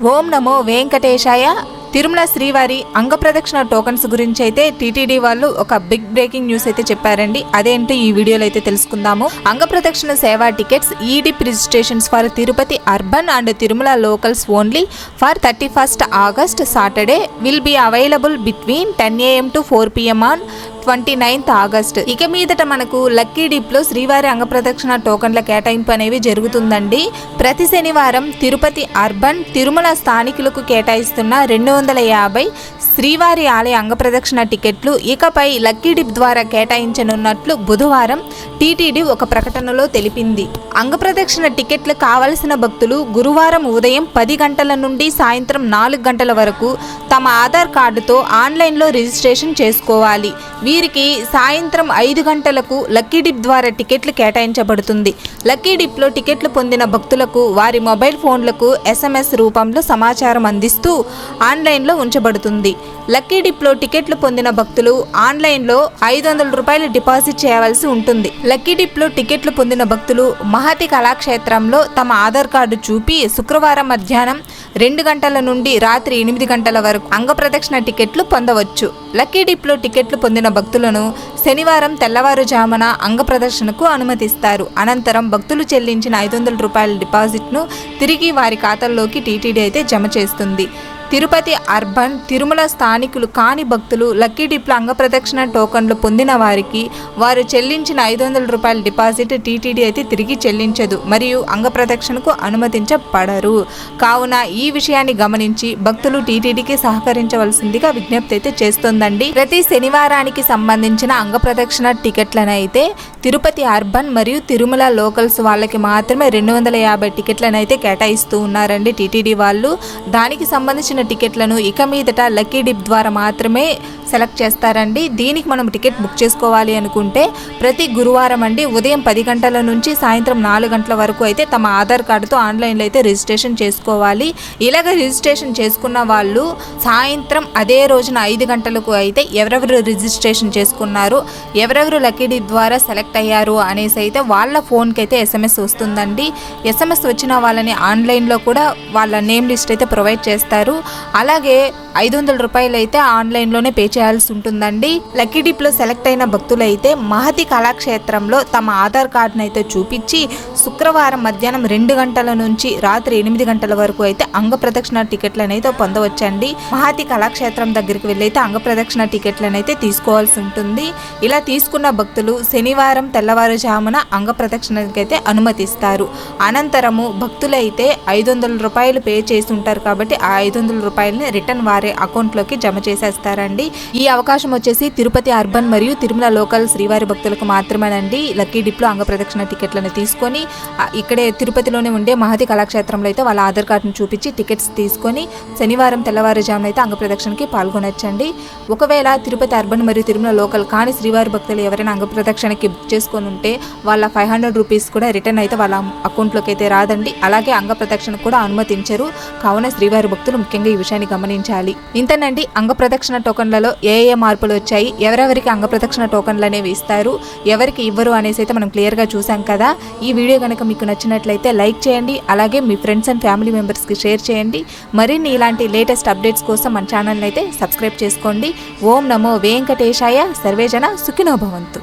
ఓం నమో వెంకటేశాయ. తిరుమల శ్రీవారి అంగప్రదక్షిణ టోకన్స్ గురించి అయితే టీటీడీ వాళ్ళు ఒక బిగ్ బ్రేకింగ్ న్యూస్ అయితే చెప్పారండి. అదేంటో ఈ వీడియోలో అయితే తెలుసుకుందాము. అంగప్రదక్షిణ సేవా టికెట్స్ ఈడిప్ registrations for Tirupati urban and Tirumala locals only for 31st August Saturday will be available between 10 AM to 4 PM on 29th August. ఇక మీదట మనకు లక్కీ డిప్ లో శ్రీవారి అంగప్రదక్షిణ టోకన్ల కేటాయింపు అనేవి జరుగుతుందండి. ప్రతి శనివారం తిరుపతి అర్బన్ తిరుమల స్థానికులకు కేటాయిస్తున్న 250 శ్రీవారి ఆలయ అంగప్రదక్షిణ టికెట్లు ఇకపై లక్కీ డిప్ ద్వారా కేటాయించనున్నట్లు బుధవారం టీటీడీ ఒక ప్రకటనలో తెలిపింది. అంగప్రదక్షిణ టికెట్లు కావలసిన భక్తులు గురువారం ఉదయం 10 గంటల నుండి సాయంత్రం 4 గంటల వరకు తమ ఆధార్ కార్డుతో ఆన్లైన్లో రిజిస్ట్రేషన్ చేసుకోవాలి. వీరికి సాయంత్రం 5 గంటలకు లక్కీ డిప్ ద్వారా టికెట్లు కేటాయించబడుతుంది. లక్కీ డిప్లో టికెట్లు పొందిన భక్తులకు వారి మొబైల్ ఫోన్లకు SMS రూపంలో సమాచారం అందిస్తూ ఆన్లైన్లో ఉంచబడుతుంది. లక్కీ డిప్లో టికెట్లు పొందిన భక్తులు ఆన్లైన్లో 500 రూపాయలు డిపాజిట్ చేయవలసి ఉంటుంది. లక్కీ డిప్లో టికెట్లు పొందిన భక్తులు మహతి కళాక్షేత్రంలో తమ ఆధార్ కార్డు చూపి శుక్రవారం మధ్యాహ్నం 2 గంటల నుండి రాత్రి 8 గంటల వరకు అంగప్రదక్షిణ టికెట్లు పొందవచ్చు. లక్కీ డిప్లో టికెట్లు పొందిన భక్తులను శనివారం తెల్లవారుజామున అంగప్రదర్శనకు అనుమతిస్తారు. అనంతరం భక్తులు చెల్లించిన 500 రూపాయల డిపాజిట్ను తిరిగి వారి ఖాతాల్లోకి టీటీడీ అయితే జమ చేస్తుంది. తిరుపతి అర్బన్ తిరుమల స్థానికులు కాని భక్తులు లక్కీ డిప్ల అంగప్రదక్షిణ టోకన్లు పొందిన వారికి వారు చెల్లించిన 500 రూపాయల డిపాజిట్ టీటీడీ అయితే తిరిగి చెల్లించదు మరియు అంగప్రదక్షిణకు అనుమతించబడరు. కావున ఈ విషయాన్ని గమనించి భక్తులు టీటీడీకి సహకరించవలసిందిగా విజ్ఞప్తి అయితే చేస్తోందండి. ప్రతి శనివారానికి సంబంధించిన అంగప్రదక్షిణ టికెట్లను అయితే తిరుపతి అర్బన్ మరియు తిరుమల లోకల్స్ వాళ్ళకి మాత్రమే 250 టికెట్లను అయితే కేటాయిస్తూ ఉన్నారండి టీటీడీ వాళ్ళు. దానికి సంబంధించిన టికెట్లను ఇక మీదట లక్కీ డిప్ ద్వారా మాత్రమే సెలెక్ట్ చేస్తారండి. దీనికి మనం టికెట్ బుక్ చేసుకోవాలి అనుకుంటే ప్రతి గురువారం అండి ఉదయం 10 గంటల నుంచి సాయంత్రం 4 గంటల వరకు అయితే తమ ఆధార్ కార్డుతో ఆన్లైన్లో అయితే రిజిస్ట్రేషన్ చేసుకోవాలి. ఇలాగ రిజిస్ట్రేషన్ చేసుకున్న వాళ్ళు సాయంత్రం అదే రోజున 5 గంటలకు అయితే ఎవరెవరు రిజిస్ట్రేషన్ చేసుకున్నారు, ఎవరెవరు లక్కీ డిప్ ద్వారా సెలెక్ట్ అయ్యారు అనేసి అయితే వాళ్ళ ఫోన్కి అయితే SMS వస్తుందండి. SMS వచ్చిన వాళ్ళని ఆన్లైన్లో కూడా వాళ్ళ నేమ్ లిస్ట్ అయితే ప్రొవైడ్ చేస్తారు. అలాగే 500 రూపాయలు అయితే ఆన్లైన్లోనే పే చేయాల్సి ఉంటుందండి. లక్కీ డిప్లో సెలెక్ట్ అయిన భక్తులు అయితే మహతి కళాక్షేత్రంలో తమ ఆధార్ కార్డును అయితే చూపించి శుక్రవారం మధ్యాహ్నం 2 గంటల నుంచి రాత్రి 8 గంటల వరకు అయితే అంగప్రదక్షిణ టికెట్లను అయితే పొందవచ్చండి. మహతి కళాక్షేత్రం దగ్గరికి వెళ్ళి అయితే అంగప్రదక్షిణ టికెట్లను అయితే తీసుకోవాల్సి ఉంటుంది. ఇలా తీసుకున్న భక్తులు శనివారం తెల్లవారుజామున అంగప్రదక్షిణకి అయితే అనుమతిస్తారు. అనంతరము భక్తులైతే 500 రూపాయలు పే చేసి ఉంటారు కాబట్టి ఆ 500 రూపాయలని రిటర్న్ వారి అకౌంట్లోకి జమ చేసేస్తారండి. ఈ అవకాశం వచ్చేసి తిరుపతి అర్బన్ మరియు తిరుమల లోకల్ శ్రీవారి భక్తులకు మాత్రమేనండి. లక్కీ డిప్లో అంగప్రదక్షిణ టికెట్లను తీసుకొని ఇక్కడే తిరుపతిలోనే ఉండే మహతి కళాక్షేత్రంలో అయితే వాళ్ళ ఆధార్ కార్డును చూపించి టికెట్స్ తీసుకొని శనివారం తెల్లవారుజామున అయితే అంగప్రదక్షిణకి పాల్గొనొచ్చండి. ఒకవేళ తిరుపతి అర్బన్ మరియు తిరుమల లోకల్ కానీ శ్రీవారి భక్తులు ఎవరైనా అంగప్రదక్షిణకి బుక్ చేసుకొని ఉంటే వాళ్ళ 500 రూపీస్ కూడా రిటర్న్ అయితే వాళ్ళ అకౌంట్లోకి అయితే రాదండి. అలాగే అంగప్రదక్షిణ కూడా అనుమతించరు. కావున శ్రీవారి భక్తులు ముఖ్యంగా ఈ విషయాన్ని గమనించాలి. ఇంతేనండి అంగప్రదక్షిణ టోకన్లలో ఏ మార్పులు వచ్చాయి, ఎవరెవరికి అంగప్రదక్షిణ టోకన్లు అనేవి ఇస్తారు, ఎవరికి ఇవ్వరు అనేసి అయితే మనం క్లియర్గా చూసాం కదా. ఈ వీడియో కనుక మీకు నచ్చినట్లయితే లైక్ చేయండి. అలాగే మీ ఫ్రెండ్స్ అండ్ ఫ్యామిలీ మెంబర్స్కి షేర్ చేయండి. మరిన్ని ఇలాంటి లేటెస్ట్ అప్డేట్స్ కోసం మన ఛానల్ని అయితే సబ్స్క్రైబ్ చేసుకోండి. ఓం నమో వెంకటేశాయ. సర్వేజన సుఖినో భవంతు.